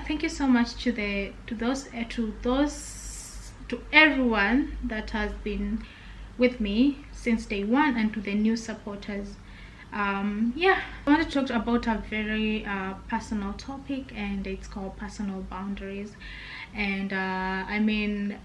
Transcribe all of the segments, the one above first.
thank you so much to everyone that has been with me since day one, and to the new supporters. Yeah, I want to talk about a very personal topic, and it's called personal boundaries. And I mean,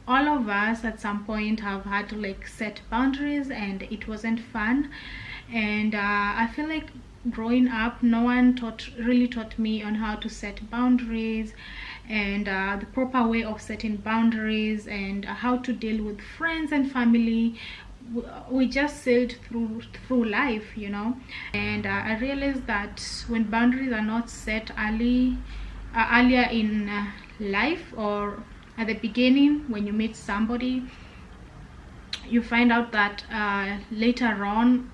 all of us at some point have had to like set boundaries, and it wasn't fun. And I feel like growing up, no one really taught me on how to set boundaries, and the proper way of setting boundaries, and how to deal with friends and family. We just sailed through life, you know. And I realized that when boundaries are not set earlier in life, or at the beginning when you meet somebody, you find out that later on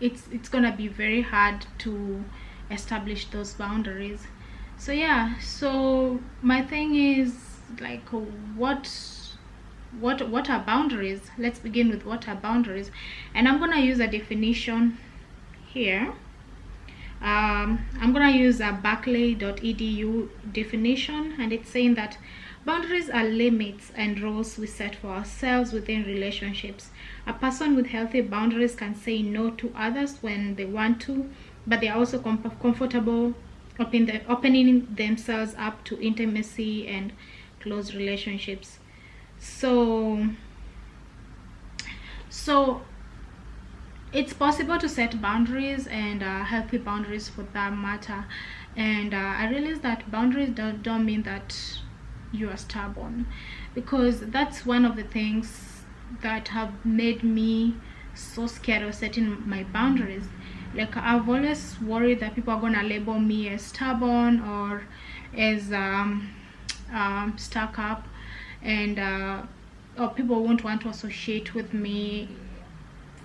it's gonna be very hard to establish those boundaries. So yeah, so my thing is like, what are boundaries? Let's begin with what are boundaries. And I'm gonna use a definition here. I'm gonna use a Berkeley.edu definition, and it's saying that boundaries are limits and rules we set for ourselves within relationships. A person with healthy boundaries can say no to others when they want to, but they are also comfortable opening themselves up to intimacy and close relationships. So it's possible to set boundaries, and healthy boundaries for that matter. And I realize that boundaries don't mean that you are stubborn, because that's one of the things that have made me so scared of setting my boundaries. Like, I've always worried that people are gonna label me as stubborn, or as stuck up, and or people won't want to associate with me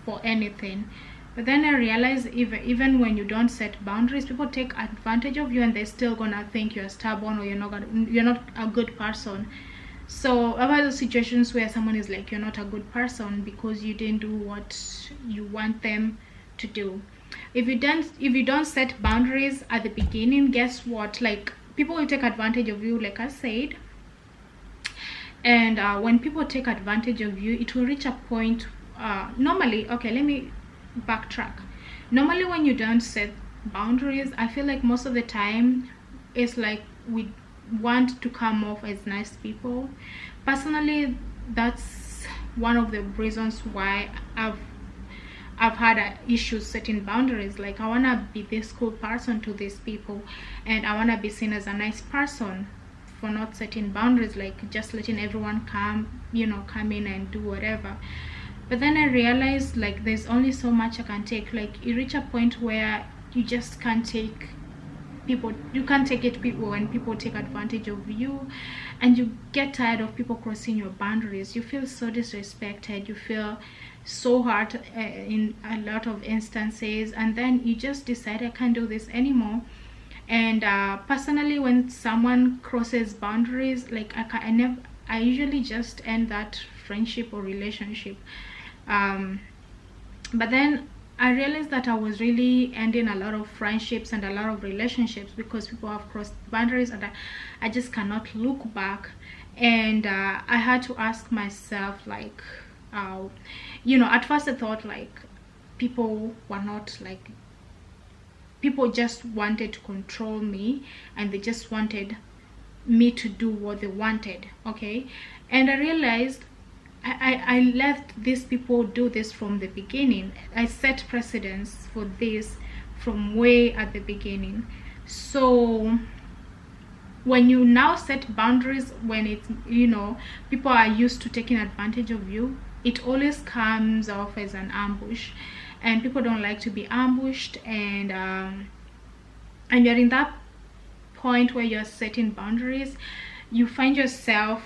for anything. But then I realized even when you don't set boundaries, people take advantage of you, and they're still gonna think you're stubborn, or you're not a good person. So I've had those situations where someone is like, you're not a good person because you didn't do what you want them to do. If you don't set boundaries at the beginning, guess what? Like, people will take advantage of you, like I said. And when people take advantage of you, it will reach a point, normally, okay, let me backtrack. Normally, when you don't set boundaries, I feel like most of the time it's like we want to come off as nice people. Personally, that's one of the reasons why I've had issues setting boundaries. Like, I want to be this cool person to these people, and I want to be seen as a nice person for not setting boundaries, like just letting everyone come in and do whatever. But then I realized, like, there's only so much I can take. Like, you reach a point where you just can't take people. You can't take it people when people take advantage of you, and you get tired of people crossing your boundaries. You feel so disrespected, you feel so hurt in a lot of instances, and then you just decide, I can't do this anymore. And personally, when someone crosses boundaries, like, I usually just end that friendship or relationship. But then I realized that I was really ending a lot of friendships and a lot of relationships because people have crossed boundaries, and I just cannot look back. And I had to ask myself, like, at first I thought, like, people were not like, people just wanted to control me, and they just wanted me to do what they wanted, okay? And I realized I let these people do this from the beginning. I set precedence for this from way at the beginning. So when you now set boundaries, when it's, people are used to taking advantage of you, it always comes off as an ambush, and people don't like to be ambushed. And you're in that point where you're setting boundaries, you find yourself,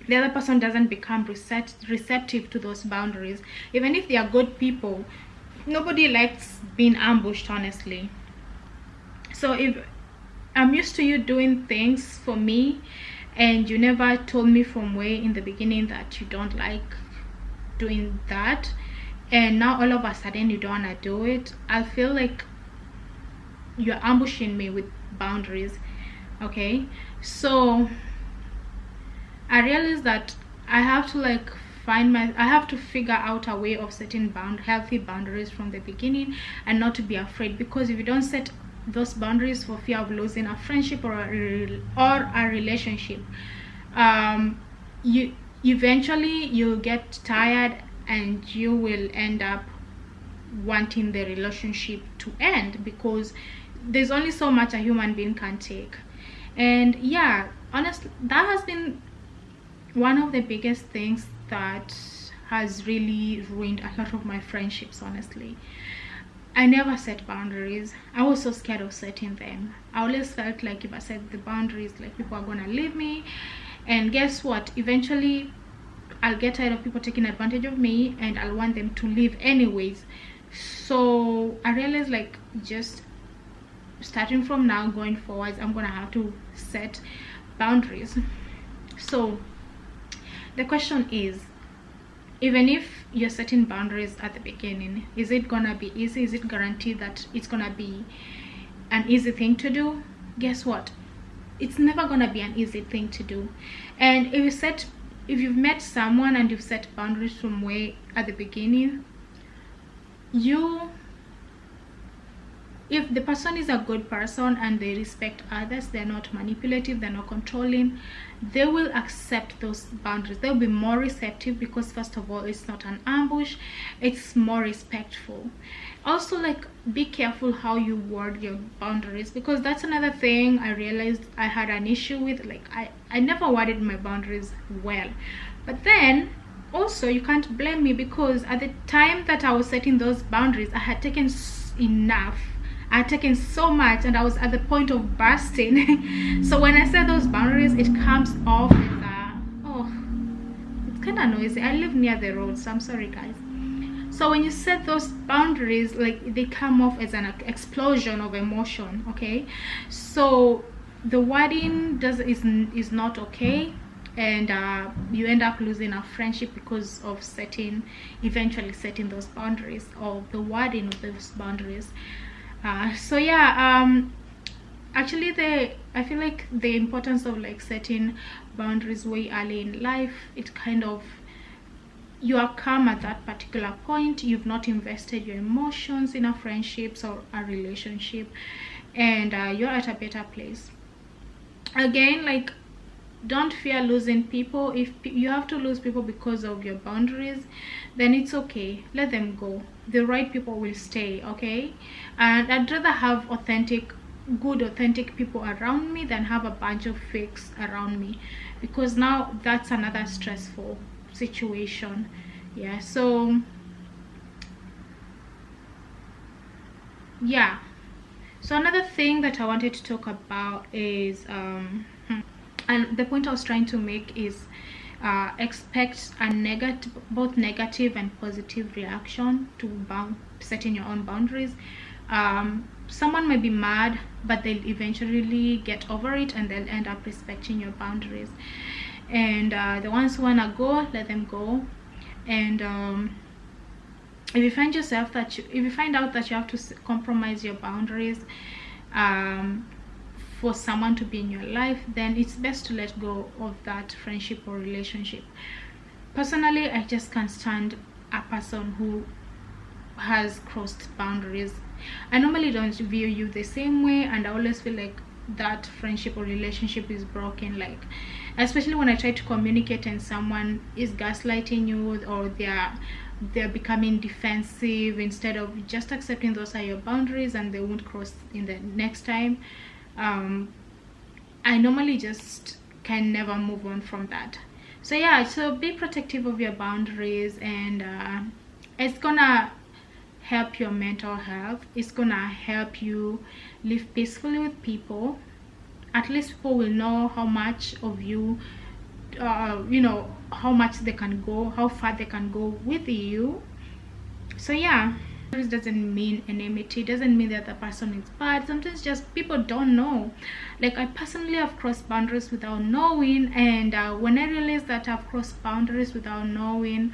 the other person doesn't become receptive to those boundaries. Even if they are good people, nobody likes being ambushed, honestly. So if I'm used to you doing things for me, and you never told me from way in the beginning that you don't like doing that, and now all of a sudden you don't want to do it, I feel like you're ambushing me with boundaries. Okay, so I realized that I have to like I have to figure out a way of setting healthy boundaries from the beginning, and not to be afraid, because if you don't set those boundaries for fear of losing a friendship or a relationship, you eventually you'll get tired and you will end up wanting the relationship to end, because there's only so much a human being can take. And yeah, honestly, that has been one of the biggest things that has really ruined a lot of my friendships. Honestly, I never set boundaries. I was so scared of setting them. I always felt like if I set the boundaries, like, people are gonna leave me, and guess what, eventually I'll get tired of people taking advantage of me, and I'll want them to leave anyways. So I realized, like, just starting from now going forwards, I'm gonna have to set boundaries. So the question is, even if you're setting boundaries at the beginning, is it gonna be easy? Is it guaranteed that it's gonna be an easy thing to do? Guess what, it's never gonna be an easy thing to do. And if you've met someone and you've set boundaries from way at the beginning, if the person is a good person and they respect others, they're not manipulative, they're not controlling, they will accept those boundaries. They'll be more receptive, because first of all, it's not an ambush, it's more respectful. Also, like, be careful how you word your boundaries, because that's another thing I realized I had an issue with. Like, I never worded my boundaries well. But then also, you can't blame me, because at the time that I was setting those boundaries, I had taken enough. I had taken so much, and I was at the point of bursting. So when I set those boundaries, it comes off as it's kind of noisy. I live near the road, so I'm sorry, guys. So when you set those boundaries, like, they come off as an explosion of emotion. Okay, so the wording is not okay, and you end up losing a friendship because of eventually setting those boundaries, or the wording of those boundaries. So yeah, actually, I feel like the importance of, like, setting boundaries way early in life, it kind of, you are calm at that particular point, you've not invested your emotions in a friendships or a relationship, and you're at a better place. Again, like, don't fear losing people. If you have to lose people because of your boundaries, then it's okay, let them go. The right people will stay. Okay, and I'd rather have good authentic people around me than have a bunch of fakes around me, because now that's another stressful situation. Yeah, so yeah, so another thing that I wanted to talk about is and the point I was trying to make is, expect both negative and positive reaction to setting your own boundaries. Someone may be mad, but they'll eventually get over it, and they'll end up respecting your boundaries. And the ones who wanna go, let them go. And if you find out that you have to compromise your boundaries for someone to be in your life, then it's best to let go of that friendship or relationship. Personally, I just can't stand a person who has crossed boundaries. I normally don't view you the same way, and I always feel like that friendship or relationship is broken, like, especially when I try to communicate and someone is gaslighting you, or they're becoming defensive instead of just accepting those are your boundaries and they won't cross in the next time. I normally just can never move on from that. So yeah, so be protective of your boundaries, and it's gonna help your mental health. It's gonna help you live peacefully with people. At least people will know how much of you, how much they can go, how far they can go with you. So yeah, this doesn't mean enmity, doesn't mean that the person is bad. Sometimes just people don't know. Like, I personally have crossed boundaries without knowing, and when I realized that I've crossed boundaries without knowing,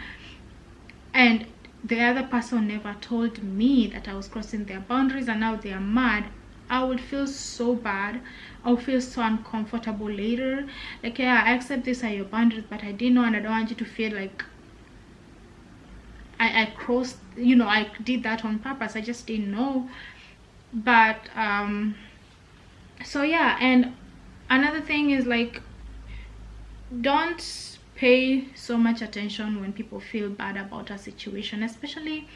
and the other person never told me that I was crossing their boundaries, and now they are mad, I would feel so bad. I'll feel so uncomfortable later. Like, yeah, I accept these are your boundaries, but I didn't know, and I don't want you to feel like I crossed, you know, I did that on purpose. I just didn't know. But so yeah. And another thing is, like, don't pay so much attention when people feel bad about a situation, especially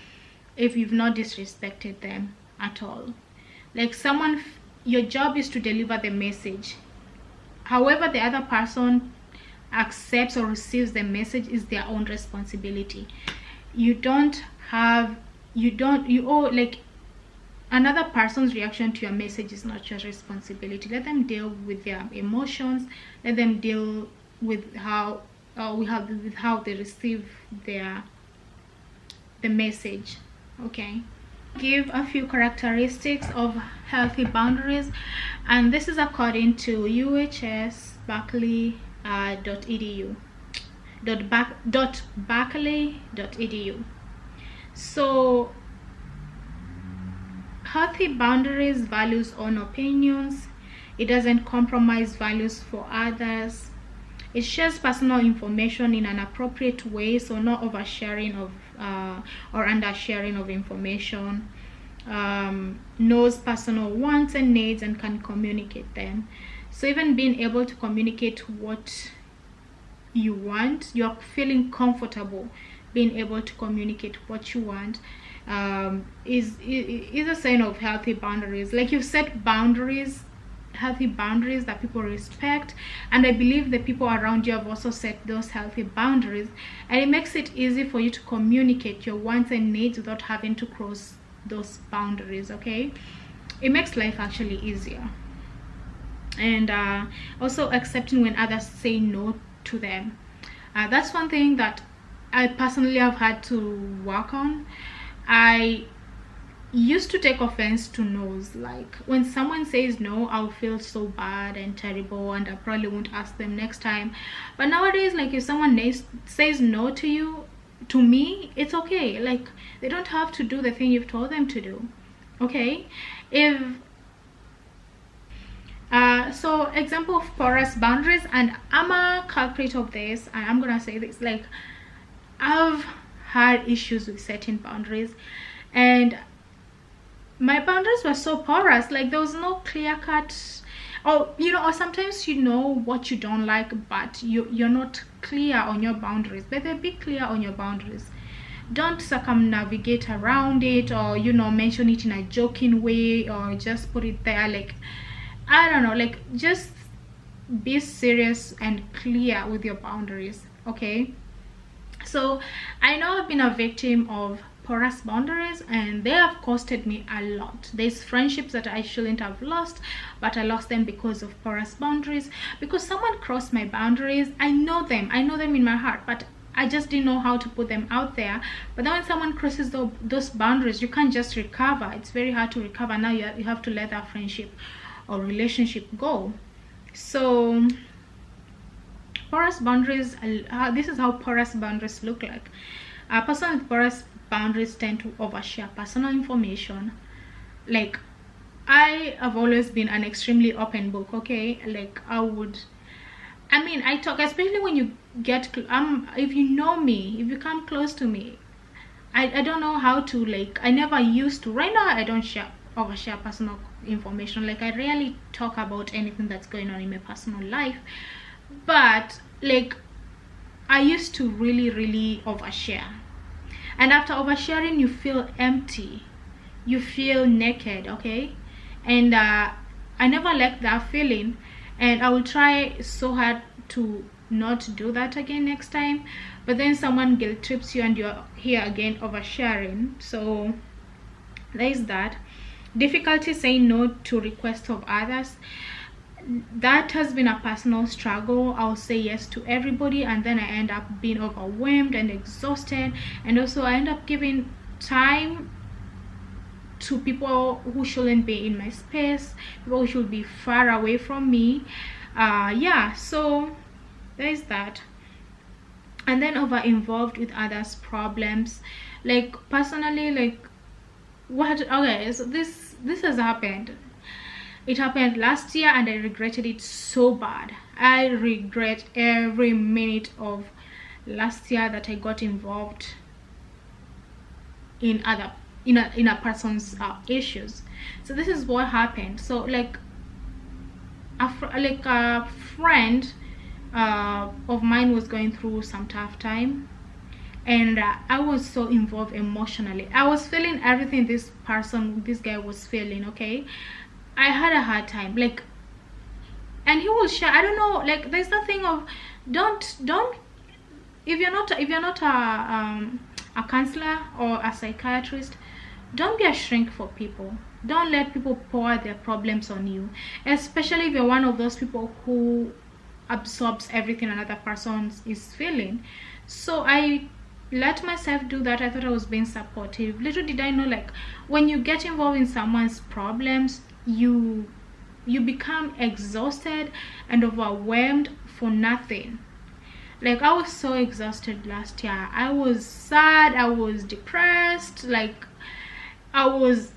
if you've not disrespected them at all. Like, someone, your job is to deliver the message. However the other person accepts or receives the message is their own responsibility. You owe, like, another person's reaction to your message is not your responsibility. Let them deal with their emotions. Let them deal with how they receive the message. Okay, give a few characteristics of healthy boundaries, and this is according to uhsberkeley.edu. So healthy boundaries values own opinions. It doesn't compromise values for others. It shares personal information in an appropriate way, so no oversharing of or undersharing of information. Knows personal wants and needs and can communicate them. So even being able to communicate what you want, you're feeling comfortable being able to communicate what you want, is a sign of healthy boundaries. Like, you've set boundaries, healthy boundaries that people respect, and I believe the people around you have also set those healthy boundaries, and it makes it easy for you to communicate your wants and needs without having to cross those boundaries. Okay, it makes life actually easier. And also accepting when others say no to them. That's one thing that I personally have had to work on. I used to take offense to no's. Like, when someone says no, I'll feel so bad and terrible, and I probably won't ask them next time. But nowadays, like, if someone says no to you, to me, it's okay. Like, they don't have to do the thing you've told them to do. Okay, if so example of porous boundaries, and I'm a culprit of this, and I'm gonna say this, like, I've had issues with setting boundaries, and my boundaries were so porous. Like, there was no clear cut, or or sometimes you know what you don't like, but you're not clear on your boundaries. Better be clear on your boundaries. Don't circumnavigate around it, or mention it in a joking way, or just put it there. Like, I don't know, like, just be serious and clear with your boundaries. Okay, so I know I've been a victim of porous boundaries, and they have costed me a lot. There's friendships that I shouldn't have lost, but I lost them because of porous boundaries, because someone crossed my boundaries. I know them in my heart, but I just didn't know how to put them out there. But then when someone crosses those boundaries, you can't just recover. It's very hard to recover. Now you have to let that friendship or relationship go. So porous boundaries, this is how porous boundaries look like. A person with porous boundaries tend to overshare personal information. Like, I have always been an extremely open book. Okay, like, I talk, especially when you get if you know me, if you come close to me, I don't know how to, like, I never used to. Right now I don't overshare personal information. Like, I rarely talk about anything that's going on in my personal life, but like, I used to really overshare. And after oversharing, you feel empty, you feel naked. Okay, and I never liked that feeling, and I will try so hard to not do that again next time. But then someone guilt trips you, and you're here again oversharing. So there's that. Difficulty saying no to requests of others. That has been a personal struggle. I'll say yes to everybody, and then I end up being overwhelmed and exhausted, and also I end up giving time to people who shouldn't be in my space, people who should be far away from me. Yeah, so there's that. And then over involved with others' problems. Like, personally, like, okay, so this has happened. It happened last year and I regretted it so bad. I regret every minute of last year that I got involved in a person's issues. So this is what happened. So like a friend of mine was going through some tough time, and I was so involved emotionally. I was feeling everything this guy was feeling. Okay, I had a hard time, like, and he will share. I don't know, like, there's the thing of don't if you're not a counselor or a psychiatrist, don't be a shrink for people. Don't let people pour their problems on you, especially if you're one of those people who absorbs everything another person is feeling. So I let myself do that. I thought I was being supportive. Little did I know, like, when you get involved in someone's problems, you become exhausted and overwhelmed for nothing. Like, I was so exhausted last year. I was sad, I was depressed, like, I was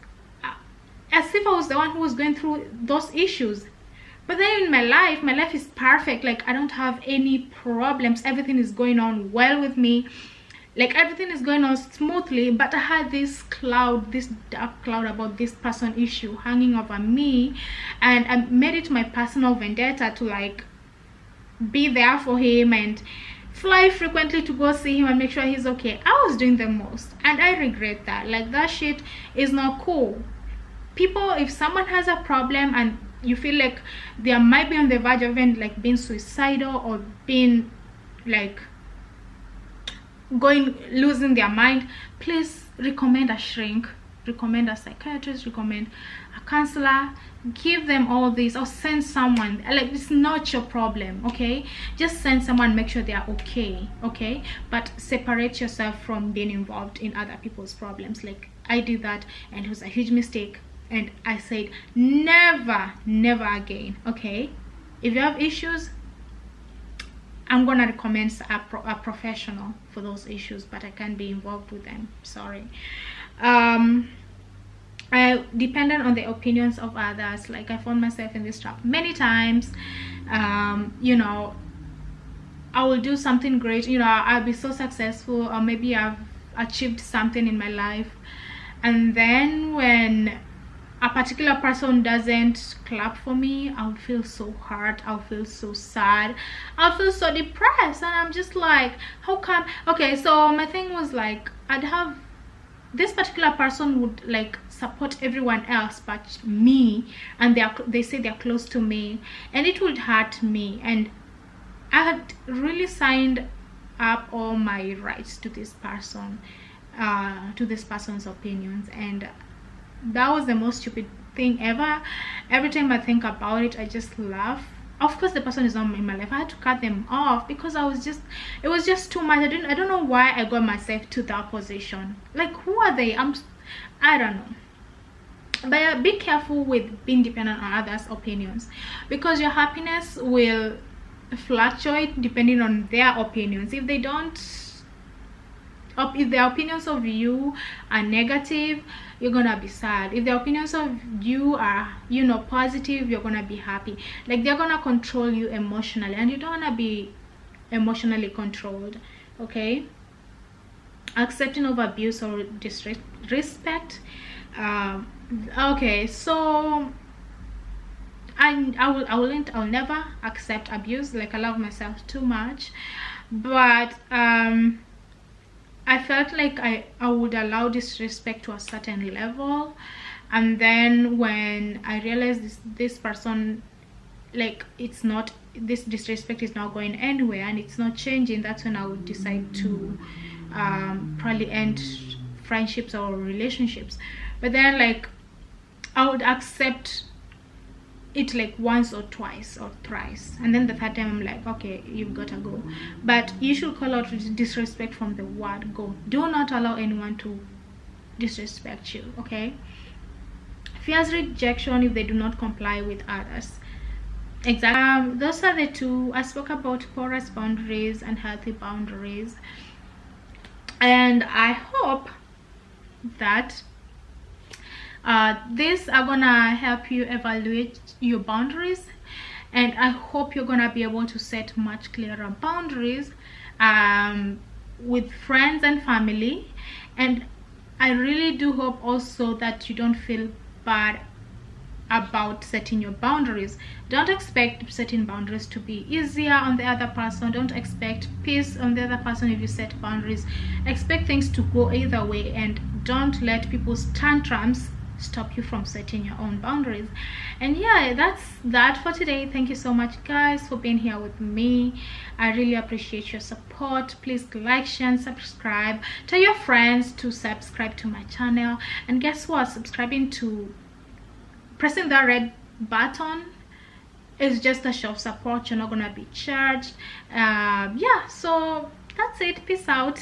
as if I was the one who was going through those issues. But then in my life is perfect. Like, I don't have any problems, everything is going on well with me, like everything is going on smoothly. But I had this dark cloud about this person issue hanging over me, and I made it my personal vendetta to like be there for him and fly frequently to go see him and make sure he's okay. I was doing the most, and I regret that. Like, that shit is not cool. People, if someone has a problem and you feel like they might be on the verge of like being suicidal or being like losing their mind, please recommend a shrink, recommend a psychiatrist, recommend a counselor, give them all this, or send someone. Like, it's not your problem, okay? Just send someone, make sure they are okay, okay? But separate yourself from being involved in other people's problems. Like, I did that, and it was a huge mistake, and I said never again, okay? If you have issues, I'm gonna recommend a professional for those issues, but I can't be involved with them, sorry. I depended on the opinions of others. Like, I found myself in this trap many times. You know, I will do something great, you know, I'll be so successful, or maybe I've achieved something in my life, and then when a particular person doesn't clap for me, I'll feel so hurt, I'll feel so sad, I'll feel so depressed, and I'm just like, how come? Okay, so my thing was like, I'd have this particular person would like support everyone else but me, and they say they're close to me, and it would hurt me. And I had really signed up all my rights to this person, to this person's opinions, and that was the most stupid thing ever. Every time I think about it, I just laugh. Of course, the person is not in my life. I had to cut them off because it was just too much. I don't know why I got myself to that position. Like, who are they? I don't know. But be careful with being dependent on others' opinions, because your happiness will fluctuate depending on their opinions. If their opinions of you are negative, you're gonna be sad. If their opinions of you are, you know, positive, you're gonna be happy. Like, they're gonna control you emotionally, and you don't wanna be emotionally controlled, okay? Accepting of abuse or disrespect. Okay, so I'll never accept abuse. Like, I love myself too much, but I felt like I would allow disrespect to a certain level, and then when I realized this person, like, it's not, this disrespect is not going anywhere and it's not changing, that's when I would decide to probably end friendships or relationships. But then, like, I would accept it like once or twice or thrice, and then the third time I'm like, okay, you've got to go. But you should call out disrespect from the word go. Do not allow anyone to disrespect you, okay? Fears rejection if they do not comply with others. Exactly. Those are the two. I spoke about porous boundaries and healthy boundaries, and I hope that These are gonna help you evaluate your boundaries, and I hope you're gonna be able to set much clearer boundaries with friends and family. And I really do hope also that you don't feel bad about setting your boundaries. Don't expect setting boundaries to be easier on the other person. Don't expect peace on the other person if you set boundaries. Expect things to go either way, and don't let people's tantrums stop you from setting your own boundaries. And yeah, that's that for today. Thank you so much, guys, for being here with me. I really appreciate your support. Please like, share, and subscribe. Tell your friends to subscribe to my channel. And guess what? Pressing that red button is just a show of support. You're not gonna be charged. Yeah, so that's it. Peace out.